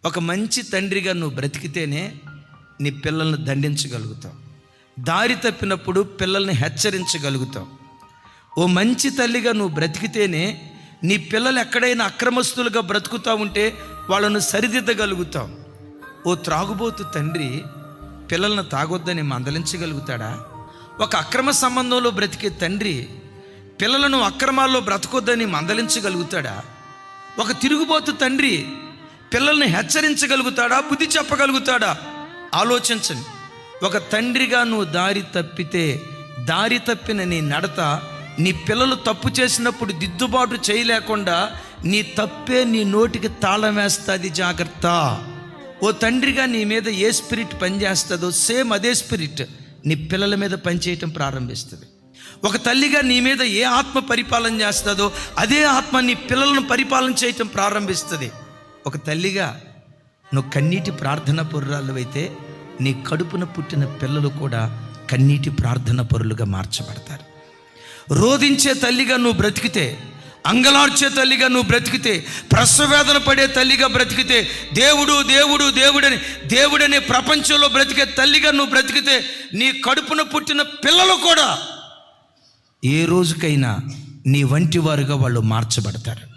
ఒక మంచి తండ్రిగా నువ్వు బ్రతికితేనే నీ పిల్లల్ని దండించగలుగుతావు. దారి తప్పినప్పుడు పిల్లల్ని హెచ్చరించగలుగుతావు. ఓ మంచి తల్లిగా నువ్వు బ్రతికితేనే నీ పిల్లలు ఎక్కడైనా అక్రమస్తులుగా బ్రతుకుతూ ఉంటే వాళ్ళను సరిదిద్దగలుగుతావు. ఓ త్రాగుబోతు తండ్రి పిల్లలను తాగొద్దని మందలించగలుగుతాడా? ఒక అక్రమ సంబంధంలో బ్రతికే తండ్రి పిల్లలను అక్రమాల్లో బ్రతకొద్దని మందలించగలుగుతాడా? ఒక తిరుగుబోతు తండ్రి పిల్లల్ని హెచ్చరించగలుగుతాడా? బుద్ధి చెప్పగలుగుతాడా? ఆలోచించండి. ఒక తండ్రిగా నువ్వు దారి తప్పితే, దారి తప్పిన నీ నడత నీ పిల్లలు తప్పు చేసినప్పుడు దిద్దుబాటు చేయలేకుండా నీ తప్పే నీ నోటికి తాళం వేస్తుంది. జాగ్రత్త. ఓ తండ్రిగా నీ మీద ఏ స్పిరిట్ పనిచేస్తుందో సేమ్ అదే స్పిరిట్ నీ పిల్లల మీద పనిచేయటం ప్రారంభిస్తుంది. ఒక తల్లిగా నీ మీద ఏ ఆత్మ పరిపాలన చేస్తుందో అదే ఆత్మ నీ పిల్లలను పరిపాలన చేయటం ప్రారంభిస్తుంది. ఒక తల్లిగా నువ్వు కన్నీటి ప్రార్థన పరురాలు అయితే నీ కడుపున పుట్టిన పిల్లలు కూడా కన్నీటి ప్రార్థన పరులుగా మార్చబడతారు. రోధించే తల్లిగా నువ్వు బ్రతికితే, అంగలార్చే తల్లిగా నువ్వు బ్రతికితే, ప్రసవేదన పడే తల్లిగా బ్రతికితే, దేవుడు దేవుడు దేవుడని దేవుడనే ప్రపంచంలో బ్రతికే తల్లిగా నువ్వు బ్రతికితే నీ కడుపున పుట్టిన పిల్లలు కూడా ఏ రోజుకైనా నీ వంటి వారుగా వాళ్ళు మార్చబడతారు.